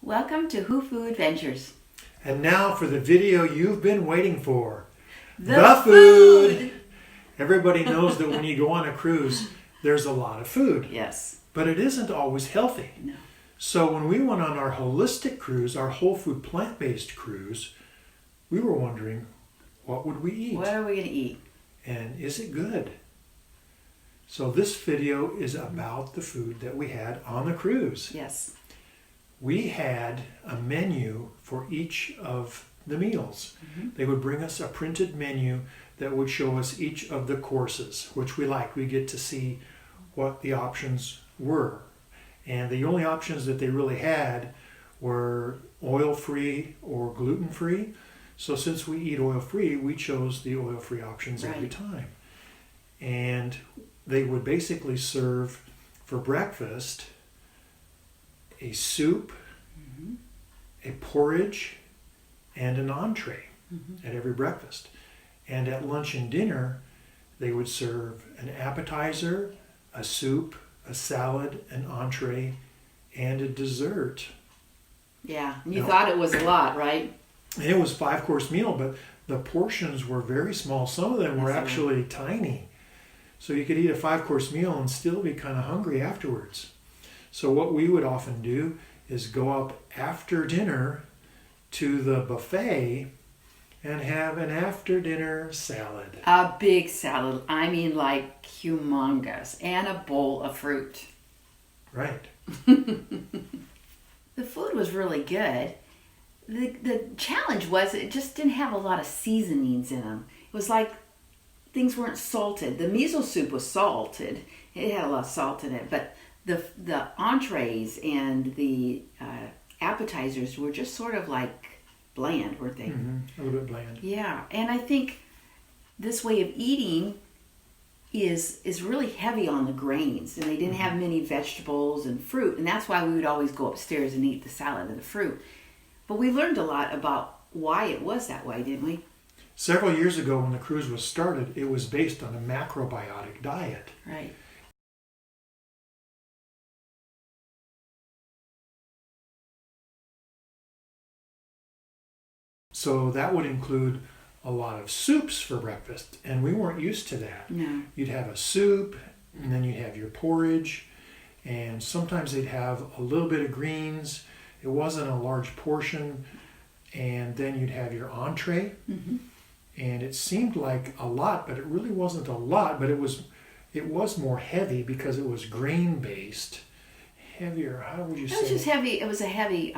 Welcome to whofooadventures. And now for the video you've been waiting for. The food! Everybody knows that when you go on a cruise, there's a lot of food. Yes. But it isn't always healthy. No. So when we went on our holistic cruise, our whole food plant-based cruise, we were wondering, what would we eat? What are we going to eat? And is it good? So this video is about the food that we had on the cruise. Yes. We had a menu for each of the meals. Mm-hmm. They would bring us a printed menu that would show us each of the courses, which we liked. We get to see what the options were. And the only options that they really had were oil-free or gluten-free. So since we eat oil-free, we chose the oil-free options every time. And they would basically serve for breakfast a soup, mm-hmm. a porridge, and an entree Mm-hmm. at every breakfast. And at lunch and dinner, they would serve an appetizer, a soup, a salad, an entree, and a dessert. Yeah, and you thought it was a lot, right? And it was a 5-course meal, but the portions were very small. Some of them were actually tiny. So you could eat a 5-course meal and still be kind of hungry afterwards. So what we would often do is go up after dinner to the buffet and have an after-dinner salad. A big salad. I mean, like humongous. And a bowl of fruit. Right. The food was really good. The challenge was it just didn't have a lot of seasonings in them. It was like things weren't salted. The miso soup was salted. It had a lot of salt in it, but the entrees and the appetizers were just sort of like bland, weren't they? Mm-hmm. A little bit bland. Yeah, and I think this way of eating is really heavy on the grains, and they didn't have many vegetables and fruit, and that's why we would always go upstairs and eat the salad and the fruit. But we learned a lot about why it was that way, didn't we? Several years ago when the cruise was started, it was based on a macrobiotic diet. Right. So that would include a lot of soups for breakfast, and we weren't used to that. No. You'd have a soup, and then you'd have your porridge, and sometimes they'd have a little bit of greens. It wasn't a large portion, and then you'd have your entree, Mm-hmm. and it seemed like a lot, but it really wasn't a lot, but it was more heavy because it was grain-based. Heavier, how would you say? It was just heavy. It was a heavy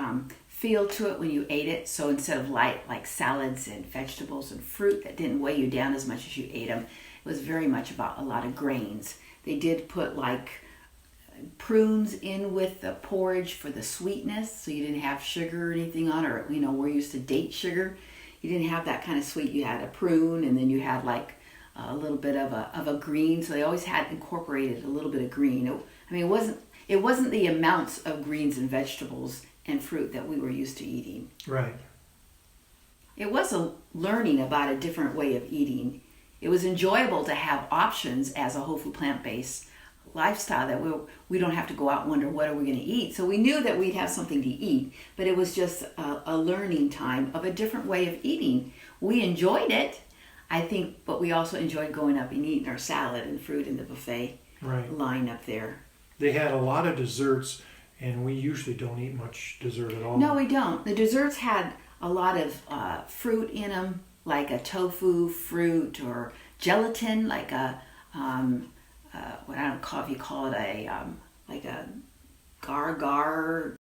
feel to it when you ate it. So instead of light, like salads and vegetables and fruit that didn't weigh you down as much as you ate them, it was very much about a lot of grains. They did put like prunes in with the porridge for the sweetness, so you didn't have sugar or anything on it. Or, we're used to date sugar. You didn't have that kind of sweet. You had a prune, and then you had like a little bit of a green. So they always had incorporated a little bit of green. It wasn't the amounts of greens and vegetables and fruit that we were used to eating. Right. It was a learning about a different way of eating. It was enjoyable to have options as a whole food plant-based lifestyle, that we don't have to go out and wonder what are we going to eat. So we knew that we'd have something to eat, but it was just a learning time of a different way of eating. We enjoyed it, I think, but we also enjoyed going up and eating our salad and fruit in the buffet line up there. They had a lot of desserts, and we usually don't eat much dessert at all. No, we don't. The desserts had a lot of fruit in them, like a tofu fruit or gelatin, like a what I don't call, if you call it a like a gar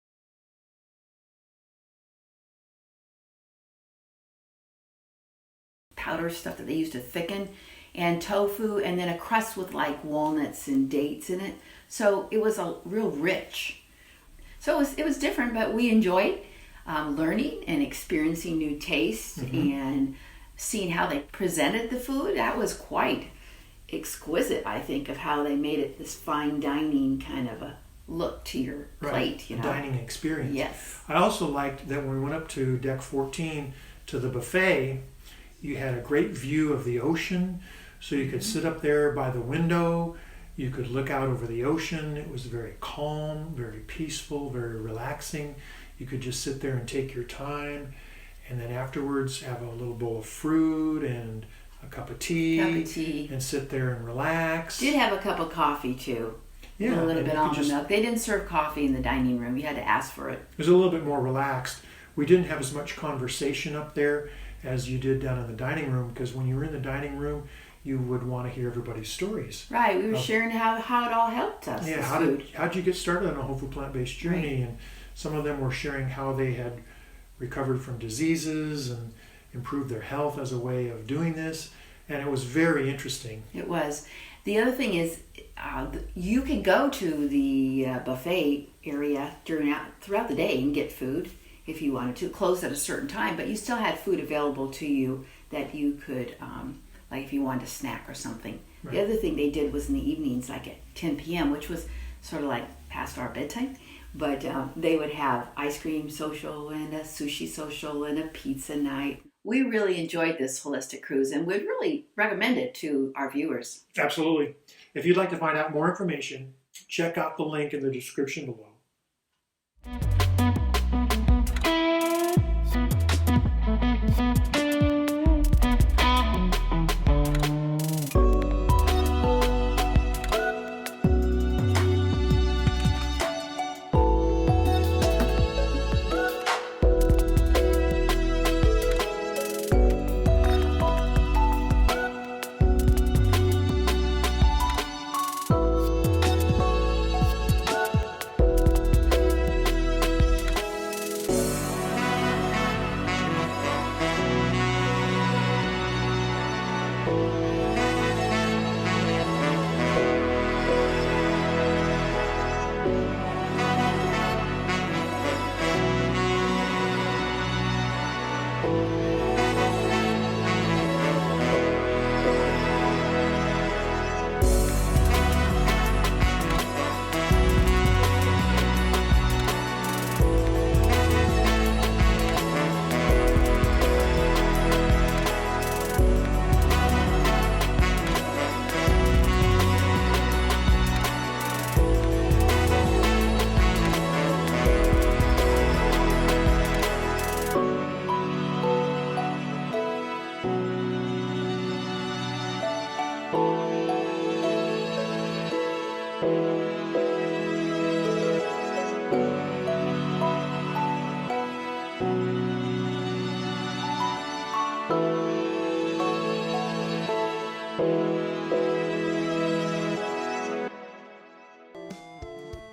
powder stuff that they used to thicken, and tofu, and then a crust with like walnuts and dates in it. So it was a real rich. So it was different, but we enjoyed learning and experiencing new tastes and seeing how they presented the food. That was quite exquisite, I think, of how they made it this fine dining kind of a look to your plate. Dining experience. Yes. I also liked that when we went up to deck 14 to the buffet, you had a great view of the ocean, so you could sit up there by the window. You could look out over the ocean. It was very calm, very peaceful, very relaxing. You could just sit there and take your time, and then afterwards have a little bowl of fruit and a cup of tea, and sit there and relax. Did have a cup of coffee too. Yeah, a little bit almond milk. They didn't serve coffee in the dining room. You had to ask for it. It was a little bit more relaxed. We didn't have as much conversation up there as you did down in the dining room, because when you were in the dining room, you would want to hear everybody's stories. Right. We were sharing how it all helped us. Yeah. How'd you get started on a whole food plant-based journey? Right. And some of them were sharing how they had recovered from diseases and improved their health as a way of doing this. And it was very interesting. It was. The other thing is, you could go to the buffet area throughout the day and get food if you wanted to. Closed at a certain time, but you still had food available to you that you could, like if you wanted a snack or something. Right. The other thing they did was in the evenings, like at 10 p.m., which was sort of like past our bedtime, but they would have ice cream social and a sushi social and a pizza night. We really enjoyed this holistic cruise, and we'd really recommend it to our viewers. Absolutely. If you'd like to find out more information, check out the link in the description below.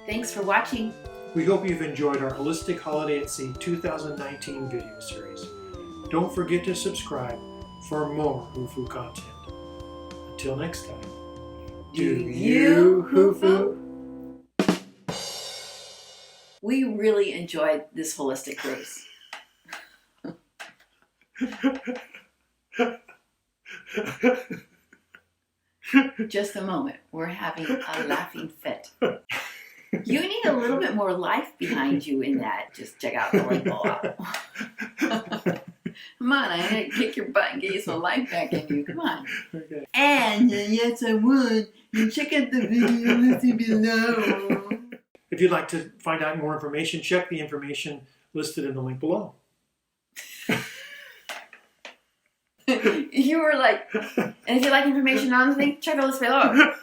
Thanks for watching. We hope you've enjoyed our Holistic Holiday at Sea 2019 video series. Don't forget to subscribe for more whofoo content. Until next time, do you whofoo? We really enjoyed this holistic cruise. Just a moment. We're having a laughing fit. You need a little bit more life behind you in that. Just check out the link below. Come on, I had to kick your butt and get you some life back in you. Come on. Okay. And yes, I would. You check out the video listed below. If you'd like to find out more information, check the information listed in the link below. You were like, and if you'd like information on the thing, check the list below.